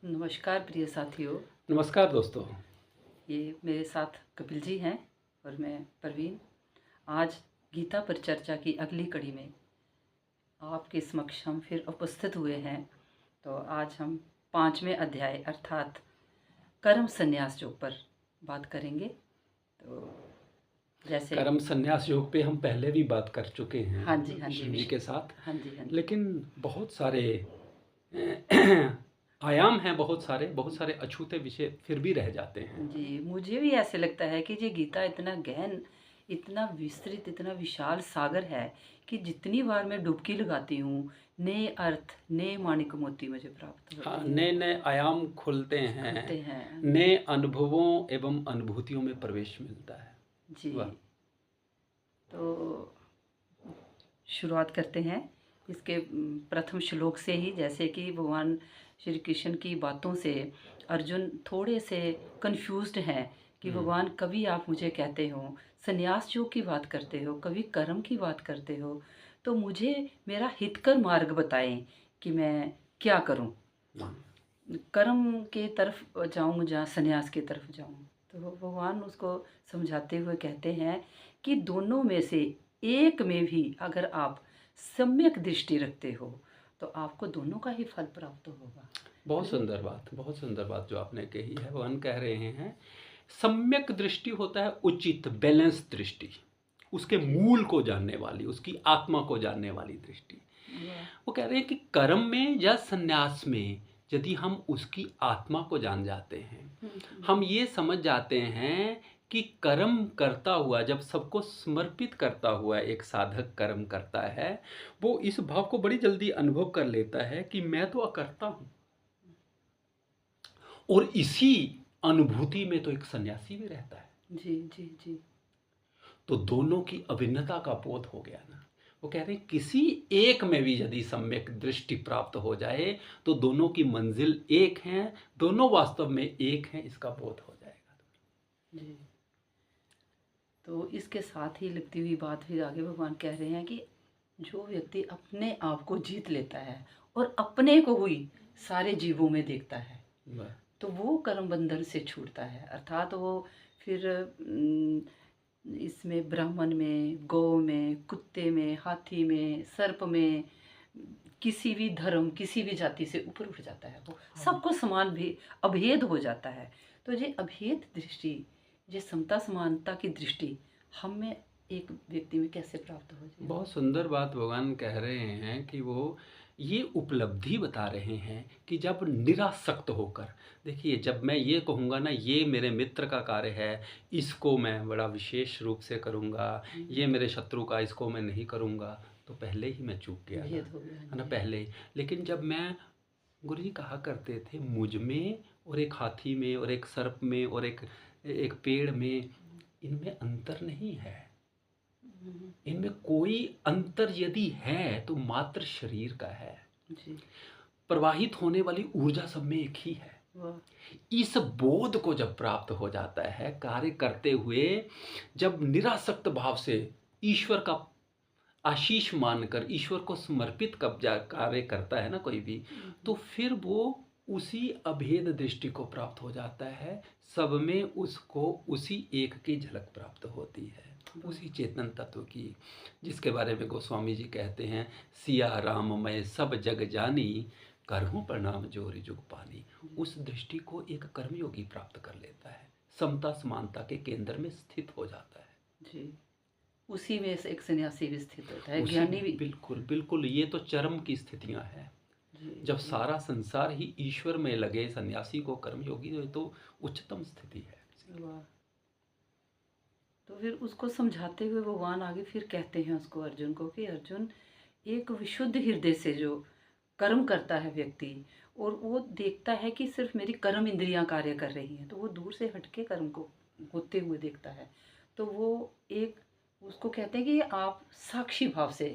नमस्कार प्रिय साथियों। नमस्कार दोस्तों। ये मेरे साथ कपिल जी हैं और मैं प्रवीण। आज गीता पर चर्चा की अगली कड़ी में आपके समक्ष हम फिर उपस्थित हुए हैं। तो आज हम 5वें अध्याय अर्थात कर्म संन्यास योग पर बात करेंगे। तो जैसे कर्म संन्यास योग पे हम पहले भी बात कर चुके हैं हाँ जी विष्णु जी के साथ। हाँ जी लेकिन बहुत सारे आयाम हैं, बहुत सारे अछूते विषय फिर भी रह जाते हैं। जी, मुझे भी ऐसे लगता है कि ये गीता इतना गहन, इतना विस्तृत, इतना विशाल सागर है कि जितनी बार मैं डुबकी लगाती हूँ, नए अर्थ, नए माणिक मोती मुझे प्राप्त हाँ, होते हैं। नए नए आयाम खुलते हैं, खुलते हैं। नए अनुभवों एवं अनुभूतियों में प्रवेश मिलता है। जी, वाह। तो शुरुआत करते हैं इसके प्रथम श्लोक से ही। जैसे कि भगवान श्री कृष्ण की बातों से अर्जुन थोड़े से कंफ्यूज्ड हैं कि भगवान कभी आप मुझे कहते हो संन्यास योग की बात करते हो, कभी कर्म की बात करते हो, तो मुझे मेरा हितकर मार्ग बताएं कि मैं क्या करूं, कर्म के तरफ जाऊं या संन्यास की तरफ जाऊं। तो भगवान उसको समझाते हुए कहते हैं कि दोनों में से एक में भी अगर आप सम्यक दृष्टि रखते हो तो आपको दोनों का ही फल प्राप्त होगा। बहुत सुंदर बात जो आपने कही है। भगवान कह रहे हैं सम्यक दृष्टि होता है उचित बैलेंस दृष्टि, उसके मूल को जानने वाली, उसकी आत्मा को जानने वाली दृष्टि। वो कह रहे हैं कि कर्म में या संन्यास में यदि हम उसकी आत्मा को जान जाते हैं, हम ये समझ जाते हैं कि कर्म करता हुआ, जब सबको समर्पित करता हुआ एक साधक कर्म करता है, वो इस भाव को बड़ी जल्दी अनुभव कर लेता है कि मैं तो अकर्ता हूं। और इसी अनुभूति में तो एक सन्यासी भी रहता है। जी जी जी। तो दोनों की अभिन्नता का बोध हो गया ना। वो कह रहे हैं किसी एक में भी यदि सम्यक दृष्टि प्राप्त हो जाए तो दोनों की मंजिल एक है, दोनों वास्तव में एक हैं, इसका बोध हो जाएगा। जी, तो इसके साथ ही लगती हुई बात फिर आगे भगवान कह रहे हैं कि जो व्यक्ति अपने आप को जीत लेता है और अपने को हुई सारे जीवों में देखता है तो वो कर्म बंधन से छूटता है। अर्थात वो फिर इसमें ब्राह्मण में, गौ में, कुत्ते में, हाथी में, सर्प में, किसी भी धर्म, किसी भी जाति से ऊपर उठ जाता है। वो सबको समान भी अभेद हो जाता है। तो ये अभेद दृष्टि, ये समता समानता की दृष्टि हम में एक व्यक्ति में कैसे प्राप्त हो जाए। बहुत सुंदर बात भगवान कह रहे हैं कि वो ये उपलब्धि बता रहे हैं कि जब निरासक्त होकर, देखिए जब मैं ये कहूँगा ना ये मेरे मित्र का कार्य है, इसको मैं बड़ा विशेष रूप से करूँगा, ये मेरे शत्रु का, इसको मैं नहीं करूँगा, तो पहले ही मैं चूक गया भेद हो ना, गया है ना, पहले ही। लेकिन जब मैं, गुरुजी कहा करते थे, मुझ में और एक हाथी में और एक सर्प में और एक एक पेड़ में, इनमें अंतर नहीं है। इनमें कोई अंतर यदि है तो मात्र शरीर का है। जी। प्रवाहित होने वाली ऊर्जा सब में एक ही है। इस बोध को जब प्राप्त हो जाता है कार्य करते हुए, जब निरासक्त भाव से ईश्वर का आशीष मानकर ईश्वर को समर्पित कब्जा कार्य करता है ना कोई भी, तो फिर वो उसी अभेद दृष्टि को प्राप्त हो जाता है। सब में उसको उसी एक की झलक प्राप्त होती है, उसी चेतन तत्व की, जिसके बारे में गोस्वामी जी कहते हैं, सिया राम मैं सब जग जानी, करहूँ प्रणाम जोरि जुग पानी। उस दृष्टि को एक कर्मयोगी प्राप्त कर लेता है, समता समानता के केंद्र में स्थित हो जाता है। जी, उसी में से एक सन्यासी भी स्थित होता है, ज्ञानी भी। बिल्कुल बिल्कुल, ये तो चरम की स्थितियां हैं। जब सारा संसार ही ईश्वर में लगे सन्यासी को कर्मयोगी, तो उच्चतम स्थिति है। वाह। तो फिर उसको समझाते हुए भगवान आगे फिर कहते हैं उसको, अर्जुन को, कि अर्जुन एक विशुद्ध हृदय से जो कर्म करता है व्यक्ति, और वो देखता है कि सिर्फ मेरी कर्म इंद्रियां कार्य कर रही हैं, तो वो दूर से हटके कर्म को होते हुए देखता है। तो वो एक, उसको कहते हैं कि आप साक्षी भाव से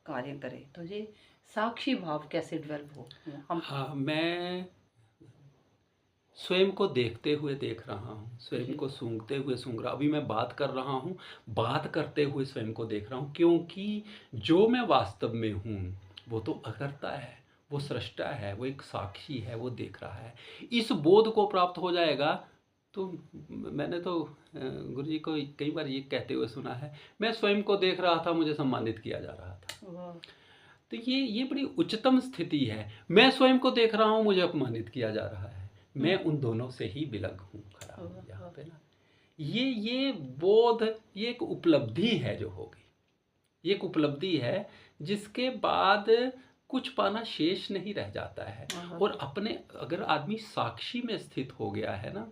कार्य करें। तो ये साक्षी भाव कैसे डेवलप हो हम। हाँ, मैं स्वयं को देखते हुए देख रहा हूँ, स्वयं को सूंघते हुए सूंघ रहा, अभी मैं बात कर रहा हूँ, बात करते हुए स्वयं को देख रहा हूँ, क्योंकि जो मैं वास्तव में हूँ वो तो अकर्ता है, वो सृष्टा है, वो एक साक्षी है, वो देख रहा है। इस बोध को प्राप्त हो जाएगा तो मैंने तो गुरु जी को कई बार ये कहते हुए सुना है, मैं स्वयं को देख रहा था, मुझे सम्मानित किया जा रहा था। वाह। तो ये बड़ी उच्चतम स्थिति है। मैं स्वयं को देख रहा हूँ, मुझे अपमानित किया जा रहा है, मैं उन दोनों से ही विलग हूँ, खड़ा हूँ यहाँ पे ना। ये बोध, ये एक उपलब्धि है जो होगी, ये एक उपलब्धि है जिसके बाद कुछ पाना शेष नहीं रह जाता है। और अपने अगर आदमी साक्षी में स्थित हो गया है ना,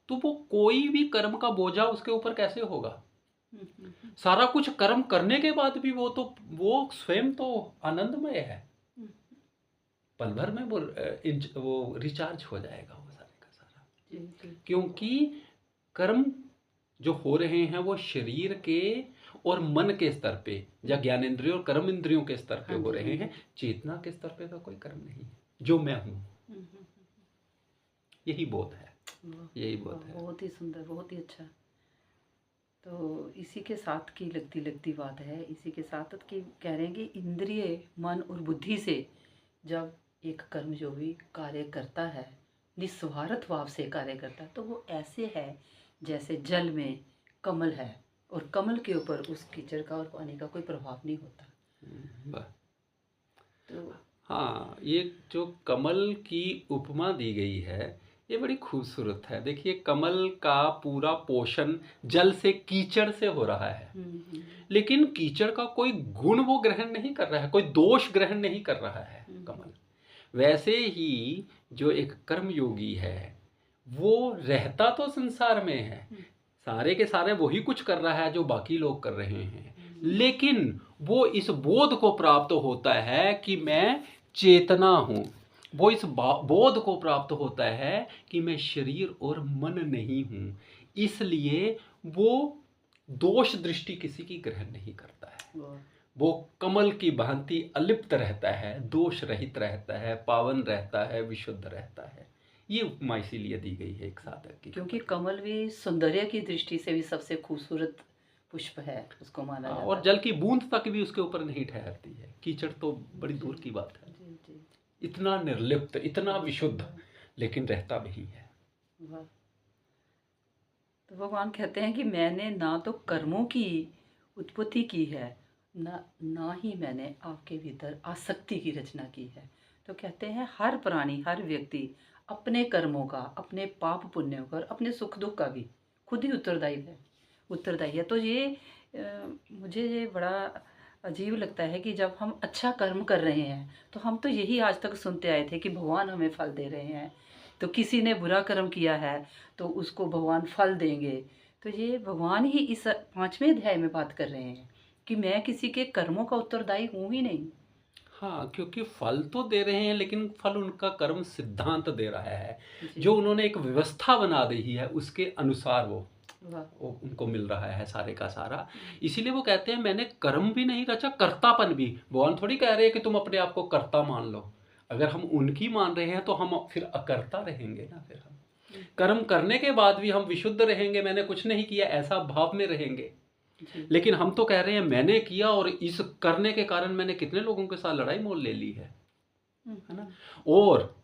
तो वो कोई भी कर्म का बोझा उसके ऊपर कैसे होगा। सारा कुछ कर्म करने के बाद भी वो स्वयं तो आनंदमय है, पल भर में वो रिचार्ज हो जाएगा वो सारे का सारा। क्योंकि कर्म जो हो रहे हैं वो शरीर के और मन के स्तर पे, या ज्ञानेंद्रियों और कर्म इंद्रियों के स्तर पे हो रहे हैं। चेतना के स्तर पे तो कोई कर्म नहीं है, जो मैं हूँ, यही बोध है, यही बोध है। बहुत ही सुंदर, बहुत ही अच्छा। तो इसी के साथ की लगती बात है, इसी के साथ कि कह रहे हैं कि इंद्रिय, मन और बुद्धि से जब एक कर्मयोगी कार्य करता है, निस्वार्थ भाव से कार्य करता है, तो वो ऐसे है जैसे जल में कमल है, और कमल के ऊपर उस कीचड़ का और पानी का कोई प्रभाव नहीं होता। तो हाँ, ये जो कमल की उपमा दी गई है ये बड़ी खूबसूरत है। देखिए, कमल का पूरा पोषण जल से, कीचड़ से हो रहा है, लेकिन कीचड़ का कोई गुण वो ग्रहण नहीं कर रहा है, कोई दोष ग्रहण नहीं कर रहा है कमल। वैसे ही जो एक कर्मयोगी है वो रहता तो संसार में है, सारे के सारे वही कुछ कर रहा है जो बाकी लोग कर रहे हैं, लेकिन वो इस बोध को प्राप्त होता है कि मैं चेतना हूँ। वो इस बोध को प्राप्त होता है कि मैं शरीर और मन नहीं हूँ, इसलिए वो दोष दृष्टि किसी की ग्रहण नहीं करता है। वो कमल की भांति अलिप्त रहता है, दोष रहित रहता है, पावन रहता है, विशुद्ध रहता है। ये उपमा इसीलिए दी गई है एक साधक की, क्योंकि कमल भी सौंदर्य की दृष्टि से भी सबसे खूबसूरत पुष्प है, उसको माना जाता है। और जल की बूंद तक भी उसके ऊपर नहीं ठहरती है, कीचड़ तो बड़ी दूर की बात है। इतना निर्लिप्त, इतना विशुद्ध, लेकिन रहता वही है। तो भगवान कहते हैं कि मैंने ना तो कर्मों की उत्पत्ति की है, ना ही मैंने आपके भीतर आसक्ति की रचना की है। तो कहते हैं हर प्राणी, हर व्यक्ति अपने कर्मों का, अपने पाप पुण्यों का और अपने सुख दुख का भी खुद ही उत्तरदायी है। तो ये मुझे ये बड़ा अजीब लगता है कि जब हम अच्छा कर्म कर रहे हैं तो हम तो यही आज तक सुनते आए थे कि भगवान हमें फल दे रहे हैं, तो किसी ने बुरा कर्म किया है तो उसको भगवान फल देंगे। तो ये भगवान ही इस 5वें अध्याय में बात कर रहे हैं कि मैं किसी के कर्मों का उत्तरदायी हूँ ही नहीं। हाँ, क्योंकि फल तो दे रहे हैं, लेकिन फल उनका कर्म सिद्धांत दे रहा है, जो उन्होंने एक व्यवस्था बना दी है उसके अनुसार वो उनको मिल रहा है सारे का सारा। इसीलिए वो कहते हैं मैंने कर्म भी नहीं रचा, कर्तापन भी। भगवान थोड़ी कह रहे हैं कि तुम अपने आप को कर्ता मान लो। अगर हम उनकी मान रहे हैं तो हम फिर अकर्ता रहेंगे ना। फिर हम कर्म करने के बाद भी हम विशुद्ध रहेंगे, मैंने कुछ नहीं किया ऐसा भाव में रहेंगे। लेकिन हम तो कह रहे हैं मैंने किया, और इस करने के कारण मैंने कितने लोगों के साथ लड़ाई मोल ले ली है ना। और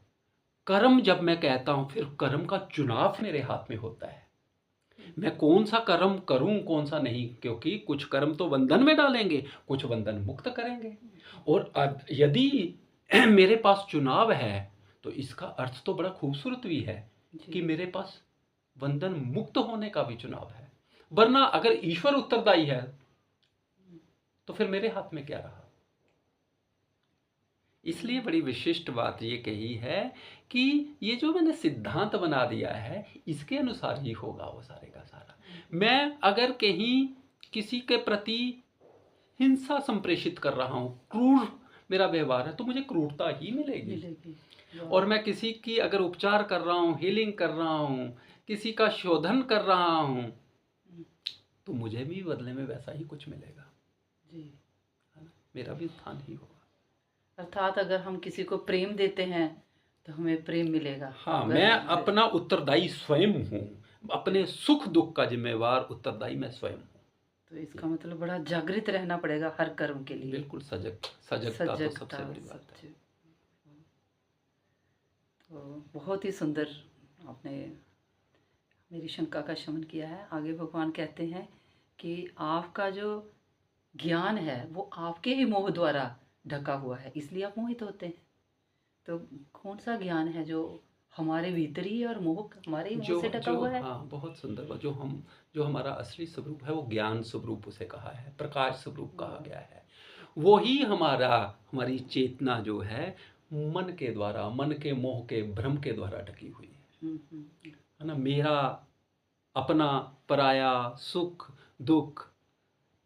कर्म जब मैं कहता हूं, फिर कर्म का चुनाव मेरे हाथ में होता है, मैं कौन सा कर्म करूं कौन सा नहीं। क्योंकि कुछ कर्म तो बंधन में डालेंगे, कुछ बंधन मुक्त करेंगे। और यदि मेरे पास चुनाव है तो इसका अर्थ तो बड़ा खूबसूरत भी है कि मेरे पास बंधन मुक्त होने का भी चुनाव है। वरना अगर ईश्वर उत्तरदायी है तो फिर मेरे हाथ में क्या रहा। इसलिए बड़ी विशिष्ट बात ये कही है कि ये जो मैंने सिद्धांत बना दिया है इसके अनुसार ही होगा वो सारे का सारा। मैं अगर कहीं किसी के प्रति हिंसा संप्रेषित कर रहा हूँ, क्रूर मेरा व्यवहार है, तो मुझे क्रूरता ही मिलेगी। और मैं किसी की अगर उपचार कर रहा हूँ, हीलिंग कर रहा हूँ, किसी का शोधन कर रहा हूँ, तो मुझे भी बदले में वैसा ही कुछ मिलेगा जी, मेरा भी उत्थान ही होगा। अर्थात अगर हम किसी को प्रेम देते हैं तो हमें प्रेम मिलेगा। हाँ, मैं अपना उत्तरदायी स्वयं हूँ, अपने सुख दुख का जिम्मेवार उत्तरदायी मैं स्वयं हूँ। तो इसका मतलब बड़ा जागृत रहना पड़ेगा हर कर्म के लिए। बिल्कुल, सजगता तो सबसे बड़ी बात है। तो बहुत ही सुंदर आपने मेरी शंका का शमन किया है। आगे भगवान कहते हैं कि आपका जो ज्ञान है वो आपके ही मोह द्वारा ढका हुआ है, इसलिए आप मोहित होते हैं। तो कौन सा ज्ञान है जो हमारे भीतर ही है और मोह हमारे ही मोह जो से ढका जो हुआ है? हाँ, बहुत सुंदर बात। जो हमारा असली स्वरूप है वो ज्ञान स्वरूप उसे कहा है, प्रकाश स्वरूप कहा गया है। वो ही हमारी चेतना जो है मन के द्वारा, मन के मोह के भ्रम के द्वारा ढकी हुई है ना। मेरा, अपना, पराया, सुख दुख,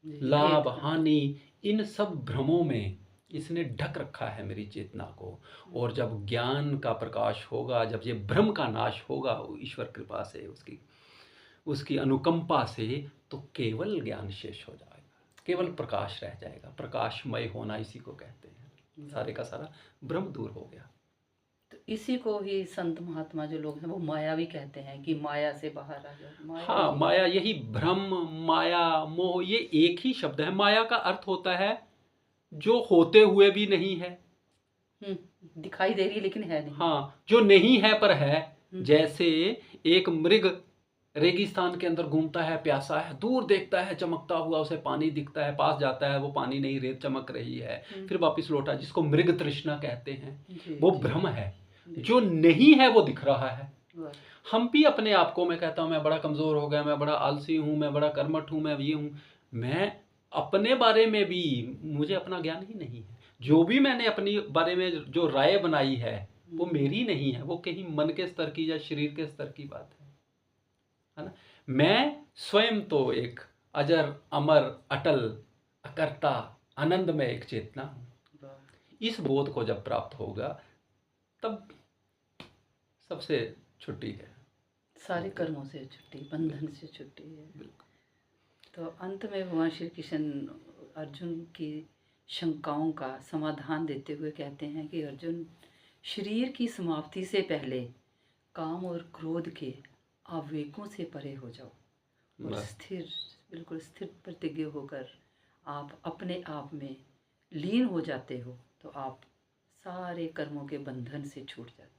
जी, लाभ भेद का। हानि, इन सब भ्रमों में इसने ढक रखा है मेरी चेतना को। और जब ज्ञान का प्रकाश होगा, जब ये भ्रम का नाश होगा वो ईश्वर कृपा से, उसकी उसकी अनुकंपा से, तो केवल ज्ञान शेष हो जाएगा, केवल प्रकाश रह जाएगा। प्रकाशमय होना इसी को कहते हैं। सारे का सारा भ्रम दूर हो गया। तो इसी को ही संत महात्मा जो लोग हैं वो माया भी कहते हैं कि माया से बाहर आ जाओ। माया हाँ, ही माया, यही भ्रम, माया, मोह, ये एक ही शब्द है। माया का अर्थ होता है जो होते हुए भी नहीं है। दिखाई दे रही है लेकिन है नहीं। हाँ, जो नहीं है पर है। हम्म। जैसे एक मृग रेगिस्तान के अंदर घूमता है, प्यासा है, दूर देखता है चमकता हुआ, उसे पानी दिखता है, पास जाता है, वो पानी नहीं, रेत चमक रही है, फिर वापस लौटा, जिसको मृग तृष्णा कहते हैं। जी, वो जी, भ्रम है। जी। जो नहीं है वो दिख रहा है। वाह। हम भी अपने आप को, मैं कहता हूँ मैं बड़ा कमज़ोर हो गया, मैं बड़ा आलसी हूँ, मैं बड़ा कर्मठ हूँ, मैं ये हूँ। मैं अपने बारे में भी, मुझे अपना ज्ञान ही नहीं है। जो भी मैंने अपनी बारे में जो राय बनाई है वो मेरी नहीं है, वो कहीं मन के स्तर की या शरीर के स्तर की बात है ना। मैं स्वयं तो एक अजर अमर अटल अकर्ता आनंद में एक चेतना हूँ। वाह। इस बोध को जब प्राप्त होगा तब सबसे छुट्टी है, सारे कर्मों से छुट्टी, बंधन से छुट्टी है। बिल्कुल। तो अंत में भगवान श्री कृष्ण अर्जुन की शंकाओं का समाधान देते हुए कहते हैं कि अर्जुन, शरीर की समाप्ति से पहले काम और क्रोध के आवेगों से परे हो जाओ और बस। स्थिर, बिल्कुल स्थिर प्रतिज्ञ होकर आप अपने आप में लीन हो जाते हो तो आप सारे कर्मों के बंधन से छूट जाते हैं।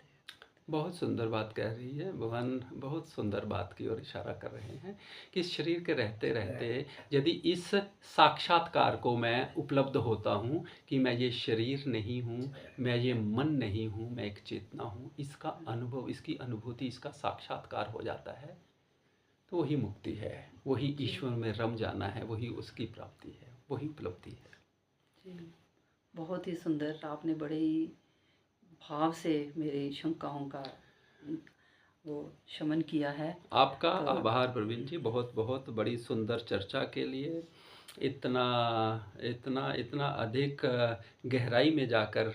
बहुत सुंदर बात कह रही है भगवान, बहुत सुंदर बात की ओर इशारा कर रहे हैं कि शरीर के रहते रहते यदि इस साक्षात्कार को मैं उपलब्ध होता हूँ कि मैं ये शरीर नहीं हूँ, मैं ये मन नहीं हूँ, मैं एक चेतना हूँ, इसका अनुभव, इसकी अनुभूति, इसका साक्षात्कार हो जाता है, तो वही मुक्ति है, वही ईश्वर में रम जाना है, वही उसकी प्राप्ति है, वही उपलब्धि है। जी, बहुत ही सुंदर। आपने बड़े ही भाव से मेरी शंकाओं का वो शमन किया है। आपका आभार प्रवीण जी, बहुत बहुत बड़ी सुंदर चर्चा के लिए, इतना इतना इतना अधिक गहराई में जाकर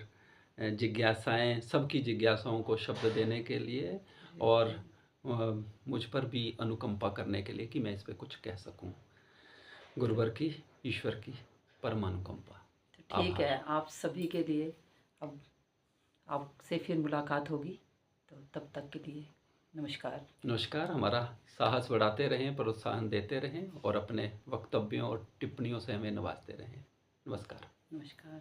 जिज्ञासाएं, सबकी जिज्ञासाओं को शब्द देने के लिए, और मुझ पर भी अनुकंपा करने के लिए कि मैं इस पे कुछ कह सकूं। गुरुवर की, ईश्वर की परम अनुकंपा। तो ठीक है, आप सभी के लिए अब आपसे फिर मुलाकात होगी, तो तब तक के लिए नमस्कार। नमस्कार। हमारा साहस बढ़ाते रहें, प्रोत्साहन देते रहें और अपने वक्तव्यों और टिप्पणियों से हमें नवाजते रहें। नमस्कार। नमस्कार।